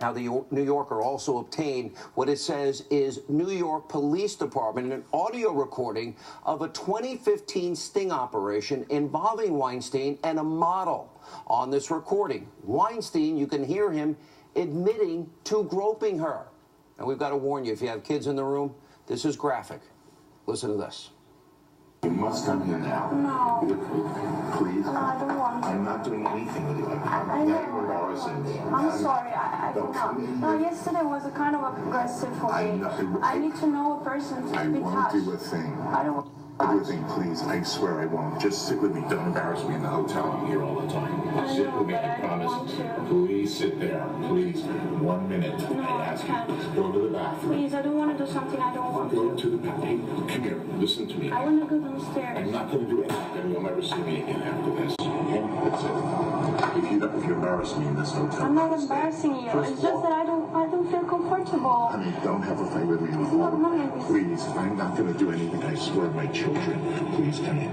Now, the New Yorker also obtained what it says is New York Police Department, an audio recording of a 2015 sting operation involving Weinstein and a model. On this recording, Weinstein, you can hear him admitting to groping her. And we've got to warn you, if you have kids in the room, this is graphic. Listen to this. You must come here now. No. Please. No, I don't want to. I'm not doing anything with you. I know. You're embarrassing me. I'm sorry. I cannot. No, yesterday was a kind of aggressive for me. I need to know a person to be touched. I won't do a thing. I don't. Do a thing, please. I swear I won't. Just sit with me. Don't embarrass me in the hotel. I'm here all the time. Sit with me. I promise. Please sit there. Please. 1 minute. No, I ask you. Go to the bathroom. Please, I don't want to do something I don't want Go to the bathroom. Come here. Listen to me. I want to go downstairs. I'm not going to do anything. You'll never see me again after this. Okay? That's it. If you embarrass me in this hotel, I'm not embarrassing you. It's just that I don't feel comfortable. Honey, don't have a fight with me. It's not nice. Please, I'm not going to do anything. I swear, my children. Please come in.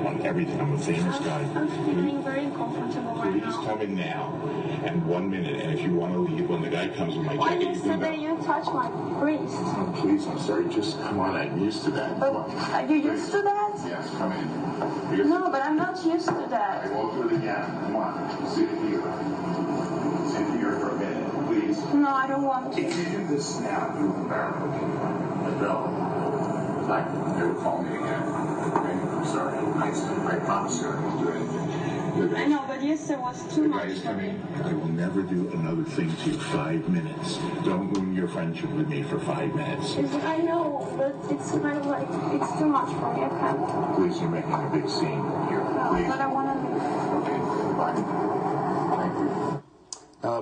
On everything. I'm a famous guy. I'm feeling very uncomfortable right Please now. come in now. And 1 minute. And if you want to leave, when the guy comes with my Why jacket, you can yesterday you touched my wrist? Oh, please, I'm sorry. Just come on. I'm used to that. But Come on. are you used to that? Yes, come in. Because No, but I'm not used to I that. won't do it again. Come on. Sit here. Sit here for a minute, please. No, I don't want If to. you do this now, you'll embarrass me. No. Like, never call me again. Okay? I'm sorry. I promise you I won't do anything. I know, but yesterday was too The much guy is for coming. me. I will never do another thing to you. 5 minutes. Don't ruin your friendship with me for 5 minutes. I know, but it's kind of like, it's too much for me. I can't. Please, you're making a big scene here. No, Please. but I want to leave. Okay, bye. Thank you.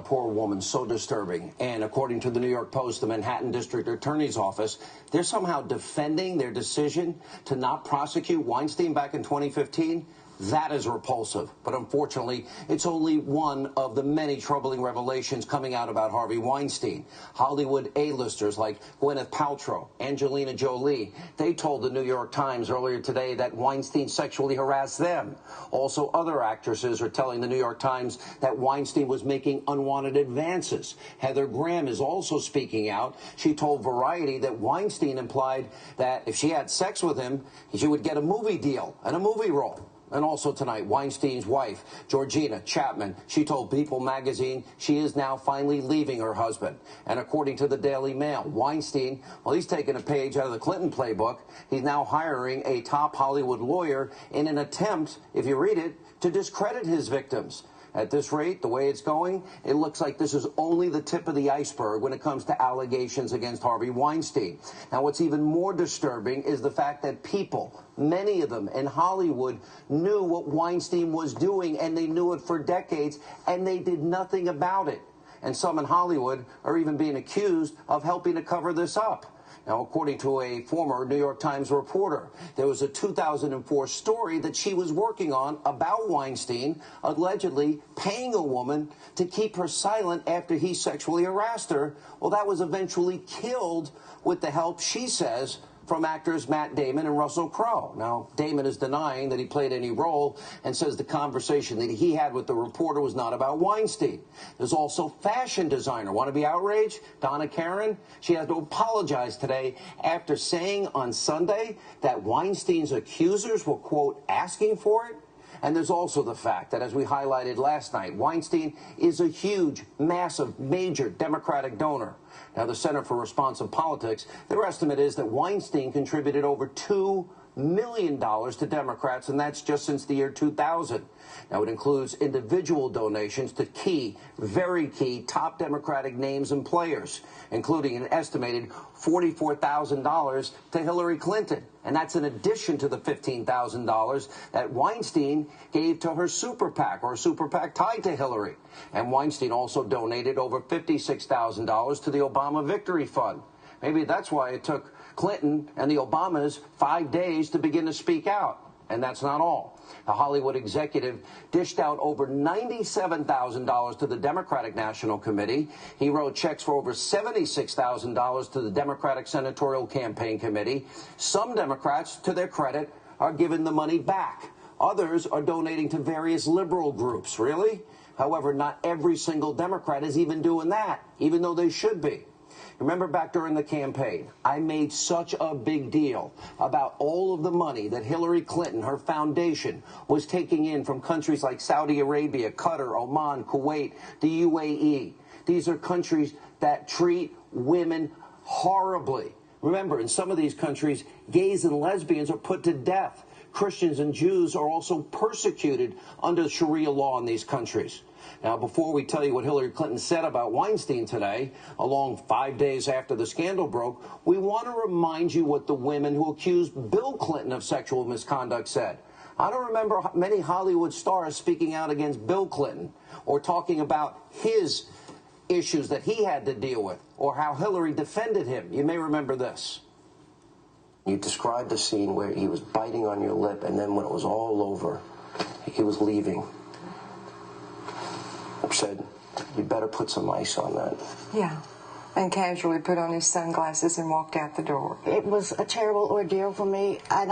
Poor woman, so disturbing. And according to the New York Post, the Manhattan District Attorney's Office, they're somehow defending their decision to not prosecute Weinstein back in 2015. That is repulsive. But unfortunately, it's only one of the many troubling revelations coming out about Harvey Weinstein. Hollywood A-listers like Gwyneth Paltrow, Angelina Jolie, they told the New York Times earlier today that Weinstein sexually harassed them. Also, other actresses are telling the New York Times that Weinstein was making unwanted advances. Heather Graham is also speaking out. She told Variety that Weinstein implied that if she had sex with him, she would get a movie deal and a movie role. And also tonight, Weinstein's wife, Georgina Chapman, she told People magazine she is now finally leaving her husband. And according to the Daily Mail, Weinstein, well, he's taken a page out of the Clinton playbook. He's now hiring a top Hollywood lawyer in an attempt, if you read it, to discredit his victims. At this rate, the way it's going, it looks like this is only the tip of the iceberg when it comes to allegations against Harvey Weinstein. Now, what's even more disturbing is the fact that people, many of them in Hollywood, knew what Weinstein was doing, and they knew it for decades, and they did nothing about it. And some in Hollywood are even being accused of helping to cover this up. Now, according to a former New York Times reporter, there was a 2004 story that she was working on about Weinstein allegedly paying a woman to keep her silent after he sexually harassed her. Well, that was eventually killed with the help, she says, from actors Matt Damon and Russell Crowe. Now, Damon is denying that he played any role and says the conversation that he had with the reporter was not about Weinstein. There's also fashion designer. Want to be outraged? Donna Karan. She had to apologize today after saying on Sunday that Weinstein's accusers were, quote, asking for it. And there's also the fact that, as we highlighted last night, Weinstein is a huge, massive, major Democratic donor. Now, the Center for Responsive Politics, their estimate is that Weinstein contributed over $2 million to Democrats, and that's just since the year 2000. Now, it includes individual donations to key, very key, top Democratic names and players, including an estimated $44,000 to Hillary Clinton. And that's in addition to the $15,000 that Weinstein gave to her super PAC, or a super PAC tied to Hillary. And Weinstein also donated over $56,000 to the Obama Victory Fund. Maybe that's why it took Clinton and the Obamas 5 days to begin to speak out. And that's not all. The Hollywood executive dished out over $97,000 to the Democratic National Committee. He wrote checks for over $76,000 to the Democratic Senatorial Campaign Committee. Some Democrats, to their credit, are giving the money back. Others are donating to various liberal groups. Really? However, not every single Democrat is even doing that, even though they should be. Remember back during the campaign, I made such a big deal about all of the money that Hillary Clinton, her foundation, was taking in from countries like Saudi Arabia, Qatar, Oman, Kuwait, the UAE. These are countries that treat women horribly. Remember, in some of these countries, gays and lesbians are put to death. Christians and Jews are also persecuted under Sharia law in these countries. Now, before we tell you what Hillary Clinton said about Weinstein today, along 5 days after the scandal broke, we want to remind you what the women who accused Bill Clinton of sexual misconduct said. I don't remember many Hollywood stars speaking out against Bill Clinton or talking about his issues that he had to deal with or how Hillary defended him. You may remember this. You described the scene where he was biting on your lip, and then when it was all over, he was leaving. I said, you better put some ice on that. Yeah, and casually put on his sunglasses and walked out the door. It was a terrible ordeal for me, and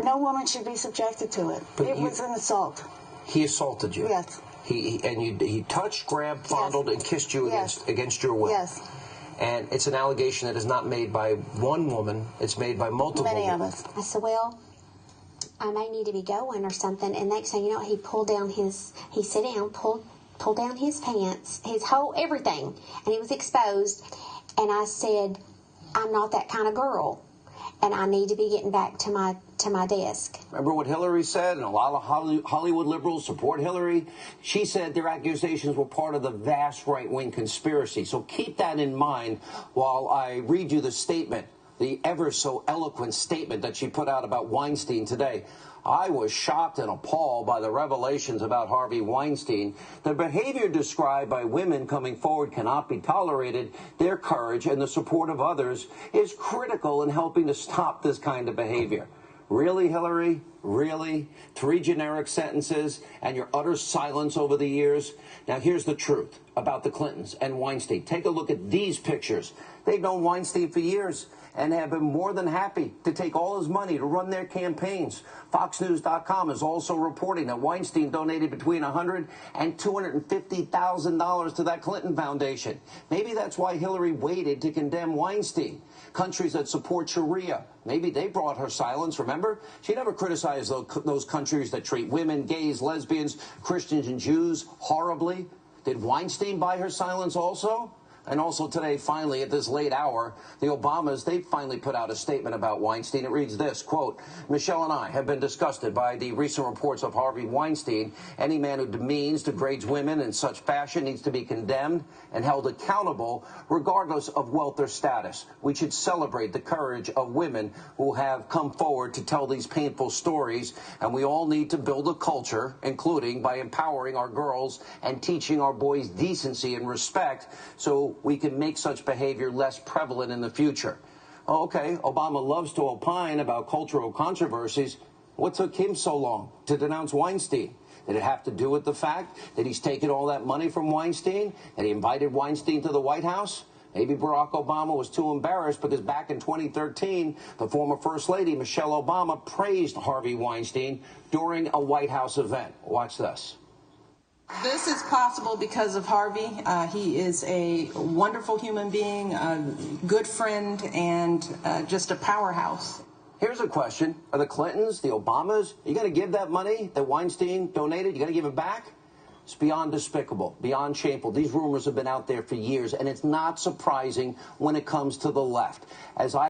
no woman should be subjected to it. But it was an assault. He assaulted you? Yes. He touched, grabbed, fondled, yes, and kissed you against your will? Yes. And it's an allegation that is not made by one woman, it's made by multiple Many women. of us. I said, well, I may need to be going or something. And next thing you know, he pulled down he sat down, pulled down his pants, his whole everything, and he was exposed. And I said, I'm not that kind of girl, and I need to be getting back to my desk. Remember what Hillary said, and a lot of Hollywood liberals support Hillary. She said their accusations were part of the vast right-wing conspiracy. So keep that in mind while I read you the statement, the ever so eloquent statement that she put out about Weinstein today. I was shocked and appalled by the revelations about Harvey Weinstein. The behavior described by women coming forward cannot be tolerated. Their courage and the support of others is critical in helping to stop this kind of behavior. Really, Hillary? Really? 3 generic sentences and your utter silence over the years? Now, here's the truth about the Clintons and Weinstein. Take a look at these pictures. They've known Weinstein for years and have been more than happy to take all his money to run their campaigns. FoxNews.com is also reporting that Weinstein donated between $100,000 and $250,000 to that Clinton Foundation. Maybe that's why Hillary waited to condemn Weinstein. Countries that support Sharia, maybe they brought her silence, remember? She never criticized those countries that treat women, gays, lesbians, Christians, and Jews horribly. Did Weinstein buy her silence also? And also today, finally, at this late hour, the Obamas, they finally put out a statement about Weinstein. It reads this, quote, Michelle and I have been disgusted by the recent reports of Harvey Weinstein. Any man who demeans, degrades women in such fashion needs to be condemned and held accountable, regardless of wealth or status. We should celebrate the courage of women who have come forward to tell these painful stories, and we all need to build a culture, including by empowering our girls and teaching our boys decency and respect, so we can make such behavior less prevalent in the future. Oh, okay, Obama loves to opine about cultural controversies. What took him so long to denounce Weinstein? Did it have to do with the fact that he's taken all that money from Weinstein, that he invited Weinstein to the White House? Maybe Barack Obama was too embarrassed because back in 2013, the former First Lady, Michelle Obama, praised Harvey Weinstein during a White House event. Watch this. This is possible because of Harvey. He is a wonderful human being, a good friend, and just a powerhouse. Here's a question. Are the Clintons, the Obamas, are you going to give that money that Weinstein donated? You going to give it back? It's beyond despicable, beyond shameful. These rumors have been out there for years, and it's not surprising when it comes to the left. As I